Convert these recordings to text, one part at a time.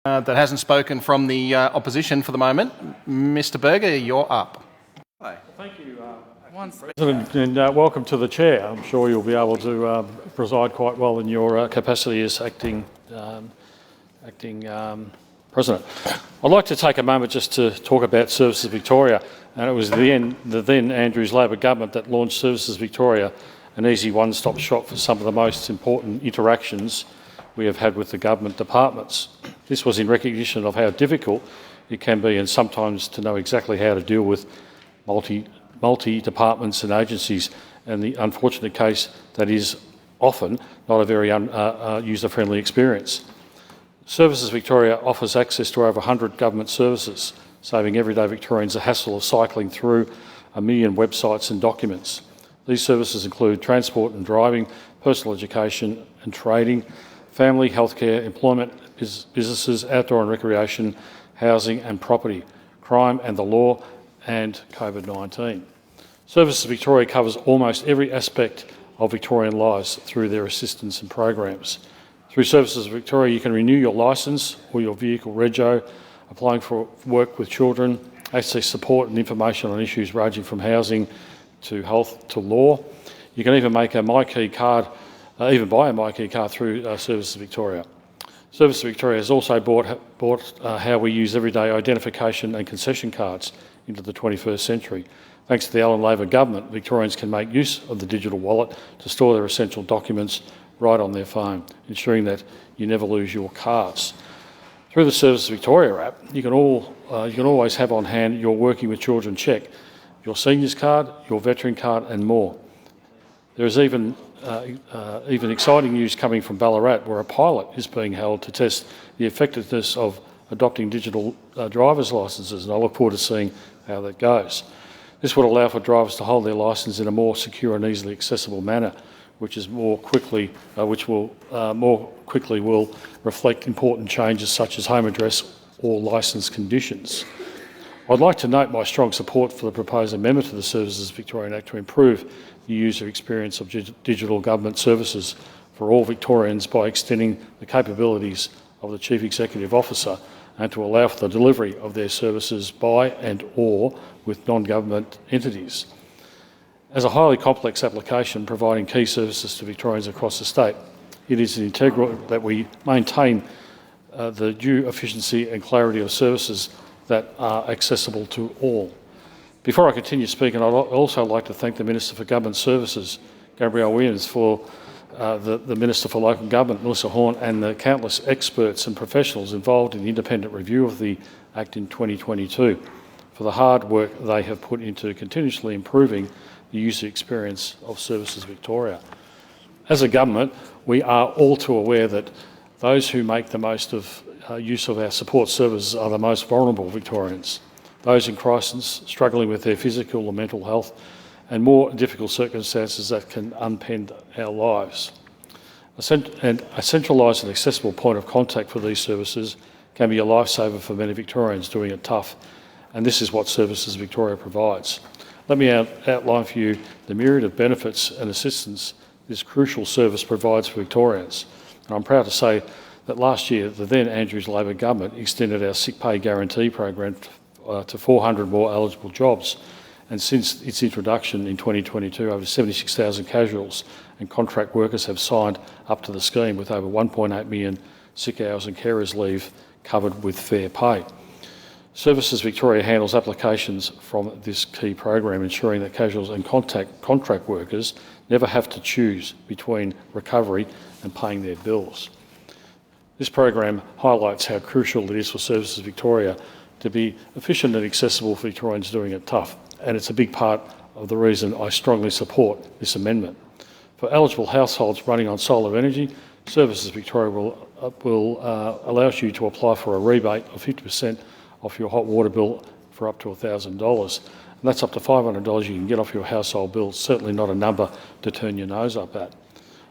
That hasn't spoken from the opposition for the moment. Mr. Berger, you're up. Hi. Thank you, President, and welcome to the chair. I'm sure you'll be able to preside quite well in your capacity as acting President. I'd like to take a moment just to talk about Services Victoria, and it was the then Andrews Labor government that launched Services Victoria, an easy one-stop shop for some of the most important interactions we have had with the government departments. This was in recognition of how difficult it can be and sometimes to know exactly how to deal with multi-departments and agencies, and the unfortunate case that is often not a very user-friendly experience. Services Victoria offers access to over 100 government services, saving everyday Victorians the hassle of cycling through 1 million websites and documents. These services include transport and driving, personal education and trading, family, healthcare, employment, businesses, outdoor and recreation, housing and property, crime and the law, and COVID-19. Services Victoria covers almost every aspect of Victorian lives through their assistance and programs. Through Services Victoria, you can renew your licence or your vehicle rego, applying for work with children, access support and information on issues ranging from housing to health to law. You can even make a MyKey card, buy a MyKey card through Services Victoria. Services Victoria has also brought how we use everyday identification and concession cards into the 21st century. Thanks to the Allen Labor government, Victorians can make use of the digital wallet to store their essential documents right on their phone, ensuring that you never lose your cards. Through the Services Victoria app, you can always have on hand your Working with Children check, your seniors card, your veteran card and more. There is even exciting news coming from Ballarat, where a pilot is being held to test the effectiveness of adopting digital driver's licences, and I look forward to seeing how that goes. This would allow for drivers to hold their licence in a more secure and easily accessible manner, which will more quickly reflect important changes such as home address or licence conditions. I'd like to note my strong support for the proposed amendment to the Services Victorian Act to improve the user experience of digital government services for all Victorians by extending the capabilities of the Chief Executive Officer and to allow for the delivery of their services by and or with non-government entities. As a highly complex application providing key services to Victorians across the state, it is integral that we maintain the due efficiency and clarity of services that are accessible to all. Before I continue speaking, I'd also like to thank the Minister for Government Services, Gabrielle Williams, for the Minister for Local Government, Melissa Horne, and the countless experts and professionals involved in the independent review of the Act in 2022 for the hard work they have put into continuously improving the user experience of Services Victoria. As a government, we are all too aware that those who make the most of use of our support services are the most vulnerable Victorians, those in crisis, struggling with their physical or mental health, and more difficult circumstances that can upend our lives. A centralised and accessible point of contact for these services can be a lifesaver for many Victorians doing it tough, and this is what Services Victoria provides. Let me outline for you the myriad of benefits and assistance this crucial service provides for Victorians. And I'm proud to say that last year, the then Andrews Labor government extended our sick pay guarantee program to 400 more eligible jobs. And since its introduction in 2022, over 76,000 casuals and contract workers have signed up to the scheme, with over 1.8 million sick hours and carers leave covered with fair pay. Services Victoria handles applications from this key program, ensuring that casuals and contract workers never have to choose between recovery and paying their bills. This program highlights how crucial it is for Services Victoria to be efficient and accessible for Victorians doing it tough, and it's a big part of the reason I strongly support this amendment. For eligible households running on solar energy, Services Victoria will allow you to apply for a rebate of 50% off your hot water bill for up to $1,000. And that's up to $500 you can get off your household bill. Certainly not a number to turn your nose up at.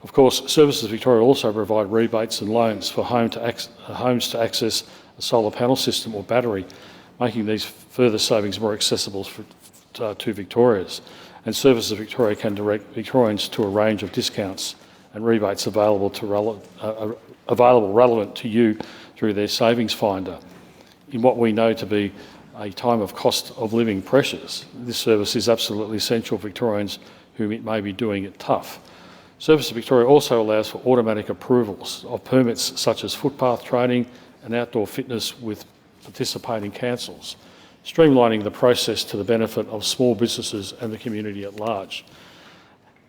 Of course, Services Victoria also provide rebates and loans for homes to access a solar panel system or battery, making these further savings more accessible to Victorians. And Services Victoria can direct Victorians to a range of discounts and rebates available relevant to you through their savings finder. In what we know to be a time of cost of living pressures, this service is absolutely essential for Victorians who may be doing it tough. Services Victoria also allows for automatic approvals of permits such as footpath training and outdoor fitness with participating councils, streamlining the process to the benefit of small businesses and the community at large.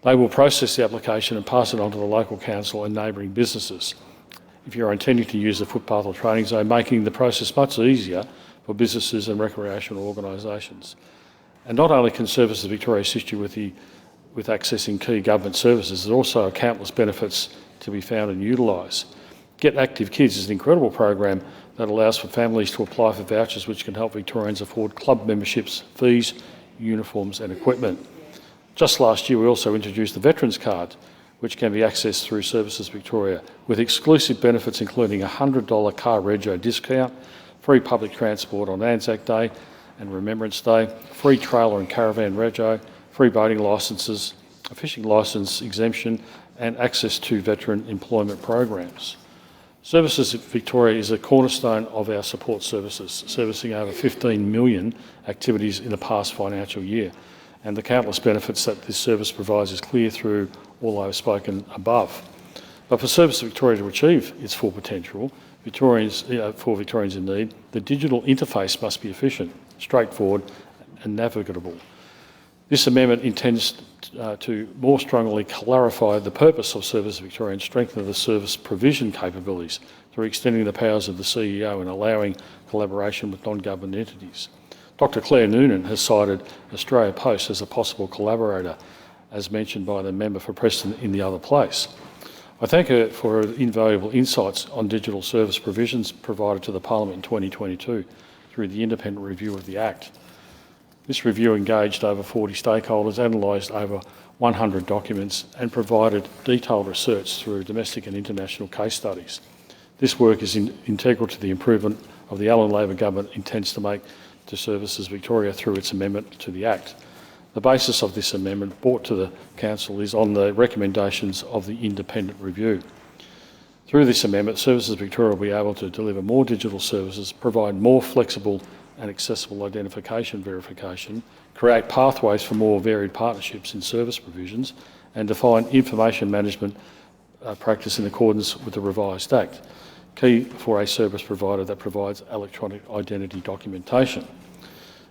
They will process the application and pass it on to the local council and neighbouring businesses if you're intending to use the footpath or training zone, making the process much easier for businesses and recreational organisations. And not only can Services Victoria assist you with accessing key government services, there are also countless benefits to be found and utilised. Get Active Kids is an incredible program that allows for families to apply for vouchers which can help Victorians afford club memberships, fees, uniforms and equipment. Just last year we also introduced the Veterans Card, which can be accessed through Services Victoria, with exclusive benefits including a $100 car rego discount, free public transport on Anzac Day and Remembrance Day, free trailer and caravan rego, free boating licences, a fishing licence exemption and access to veteran employment programs. Services Victoria is a cornerstone of our support services, servicing over 15 million activities in the past financial year. And the countless benefits that this service provides is clear through all I've spoken above. But for Services Victoria to achieve its full potential, for Victorians in need, the digital interface must be efficient, straightforward and navigable. This amendment intends to more strongly clarify the purpose of Services Victoria and strengthen the service provision capabilities through extending the powers of the CEO and allowing collaboration with non-government entities. Dr Claire Noonan has cited Australia Post as a possible collaborator, as mentioned by the member for Preston in the other place. I thank her for her invaluable insights on digital service provisions provided to the Parliament in 2022 through the independent review of the Act. This review engaged over 40 stakeholders, analysed over 100 documents and provided detailed research through domestic and international case studies. This work is integral to the improvement of the Allan Labor government intends to make to Services Victoria through its amendment to the Act. The basis of this amendment brought to the Council is on the recommendations of the independent review. Through this amendment, Services Victoria will be able to deliver more digital services, provide more flexible and accessible identification verification, create pathways for more varied partnerships in service provisions, and define information management practice in accordance with the revised Act, key for a service provider that provides electronic identity documentation.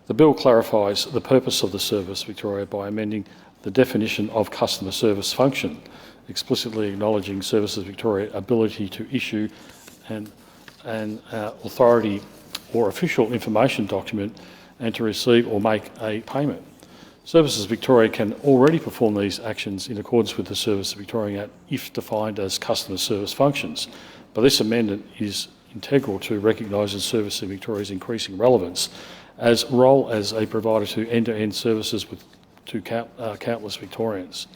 The bill clarifies the purpose of the Service Victoria by amending the definition of customer service function, explicitly acknowledging Services Victoria's ability to issue an authority or official information document and to receive or make a payment. Services Victoria can already perform these actions in accordance with the Services Victoria Act if defined as customer service functions, but this amendment is integral to recognising Services Victoria's increasing relevance as role as a provider to end-to-end services to countless Victorians.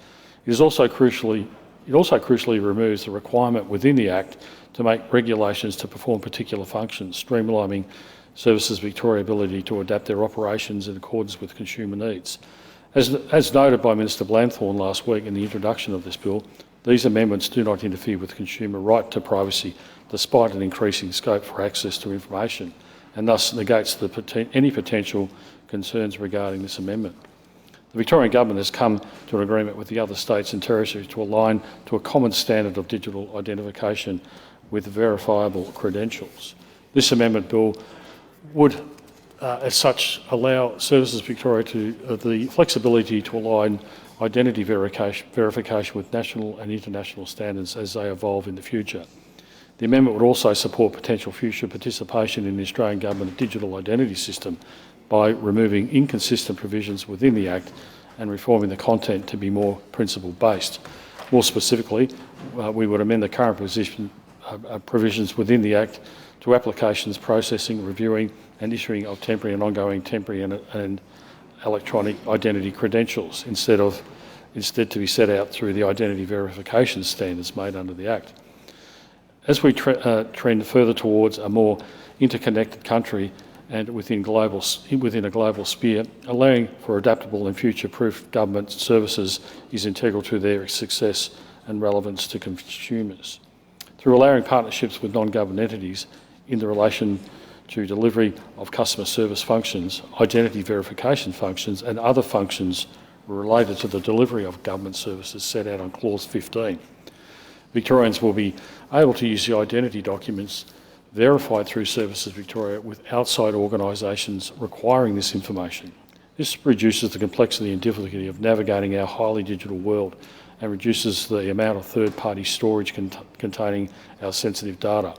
It also crucially removes the requirement within the Act to make regulations to perform particular functions, streamlining Services Victoria's ability to adapt their operations in accordance with consumer needs. As noted by Minister Blanthorne last week in the introduction of this bill, these amendments do not interfere with consumer right to privacy, despite an increasing scope for access to information, and thus negates any potential concerns regarding this amendment. The Victorian Government has come to an agreement with the other states and territories to align to a common standard of digital identification with verifiable credentials. This amendment bill would, as such, allow Services Victoria the flexibility to align identity verification with national and international standards as they evolve in the future. The amendment would also support potential future participation in the Australian Government digital identity system by removing inconsistent provisions within the Act and reforming the content to be more principle-based. More specifically, we would amend the current provisions within the Act to applications processing, reviewing and issuing of temporary and ongoing temporary and electronic identity credentials instead to be set out through the identity verification standards made under the Act. As we trend further towards a more interconnected country and within a global sphere, allowing for adaptable and future-proof government services is integral to their success and relevance to consumers. Through allowing partnerships with non-government entities, in the relation to delivery of customer service functions, identity verification functions and other functions related to the delivery of government services set out on Clause 15. Victorians will be able to use the identity documents verified through Services Victoria with outside organisations requiring this information. This reduces the complexity and difficulty of navigating our highly digital world and reduces the amount of third-party storage containing our sensitive data.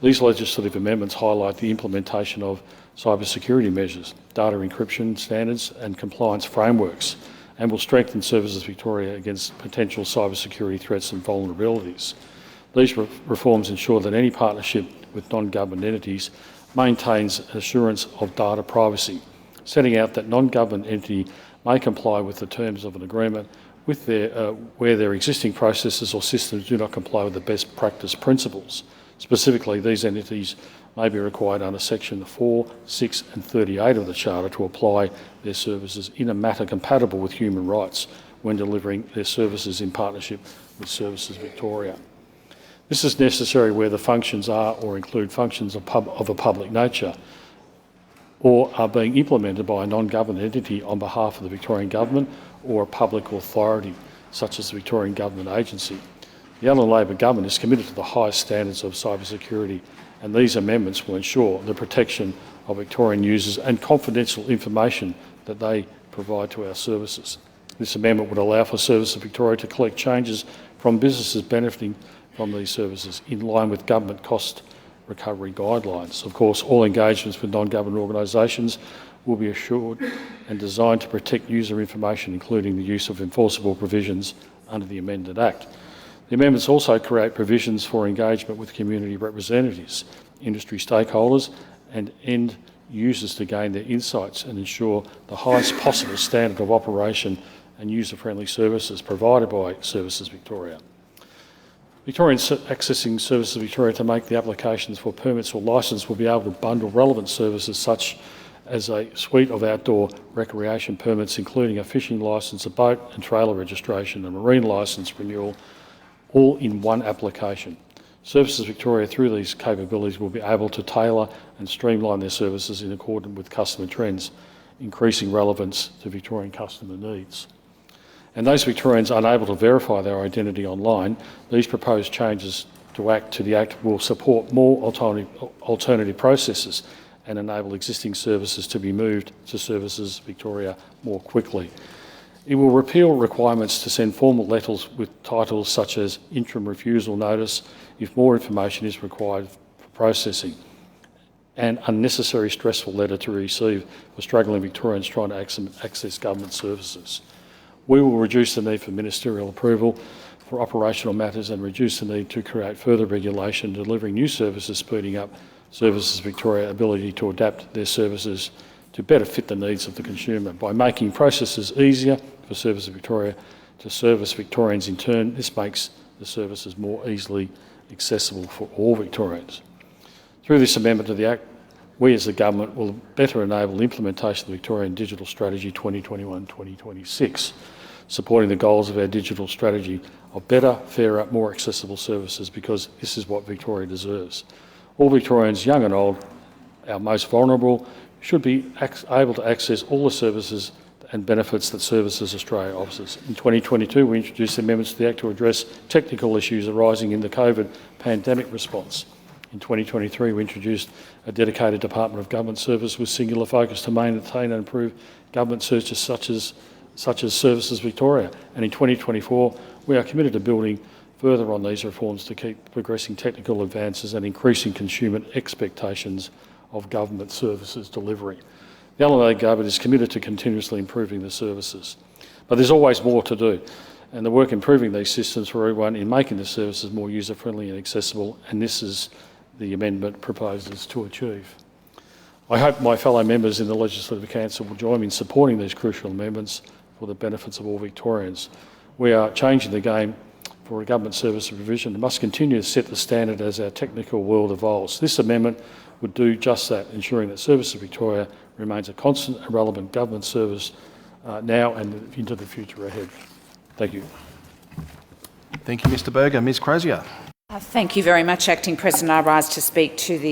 These legislative amendments highlight the implementation of cybersecurity measures, data encryption standards and compliance frameworks, and will strengthen Services Victoria against potential cybersecurity threats and vulnerabilities. These reforms ensure that any partnership with non-government entities maintains assurance of data privacy, setting out that non-government entity may comply with the terms of an agreement with where their existing processes or systems do not comply with the best practice principles. Specifically, these entities may be required under Section 4, 6 and 38 of the Charter to apply their services in a manner compatible with human rights when delivering their services in partnership with Services Victoria. This is necessary where the functions are or include functions of a public nature or are being implemented by a non-government entity on behalf of the Victorian Government or a public authority, such as the Victorian Government Agency. The Allan Labor Government is committed to the highest standards of cybersecurity, and these amendments will ensure the protection of Victorian users and confidential information that they provide to our services. This amendment would allow for Services Victoria to collect changes from businesses benefiting from these services in line with government cost recovery guidelines. Of course, all engagements with non-government organisations will be assured and designed to protect user information, including the use of enforceable provisions under the amended Act. The amendments also create provisions for engagement with community representatives, industry stakeholders and end users to gain their insights and ensure the highest possible standard of operation and user-friendly services provided by Services Victoria. Victorians accessing Services Victoria to make the applications for permits or licence will be able to bundle relevant services such as a suite of outdoor recreation permits, including a fishing licence, a boat and trailer registration, a marine licence renewal, all in one application. Services Victoria, through these capabilities, will be able to tailor and streamline their services in accordance with customer trends, increasing relevance to Victorian customer needs. And those Victorians unable to verify their identity online, these proposed changes to the Act will support more alternative processes and enable existing services to be moved to Services Victoria more quickly. It will repeal requirements to send formal letters with titles such as interim refusal notice if more information is required for processing, and unnecessary stressful letter to receive for struggling Victorians trying to access government services. We will reduce the need for ministerial approval for operational matters and reduce the need to create further regulation, delivering new services, speeding up Services Victoria's ability to adapt their services to better fit the needs of the consumer. By making processes easier for Services Victoria to service Victorians in turn, this makes the services more easily accessible for all Victorians. Through this amendment to the Act, we as the government will better enable the implementation of the Victorian Digital Strategy 2021-2026, supporting the goals of our digital strategy of better, fairer, more accessible services, because this is what Victoria deserves. All Victorians, young and old, our most vulnerable, should be able to access all the services and benefits that Services Australia offers. In 2022, we introduced amendments to the Act to address technical issues arising in the COVID pandemic response. In 2023, we introduced a dedicated Department of Government Service with singular focus to maintain and improve government services such as Services Victoria. And in 2024, we are committed to building further on these reforms to keep progressing technical advances and increasing consumer expectations of government services delivery. The Allan Labor Government is committed to continuously improving the services, but there's always more to do, and the work improving these systems for everyone in making the services more user-friendly and accessible, and this is the amendment proposes to achieve. I hope my fellow members in the Legislative Council will join me in supporting these crucial amendments for the benefits of all Victorians. We are changing the game for a government service provision and must continue to set the standard as our technical world evolves. This amendment would do just that, ensuring that Services Victoria remains a constant and relevant government service now and into the future ahead. Thank you. Thank you, Mr Berger. Ms Crozier. Thank you very much, Acting President. I rise to speak to the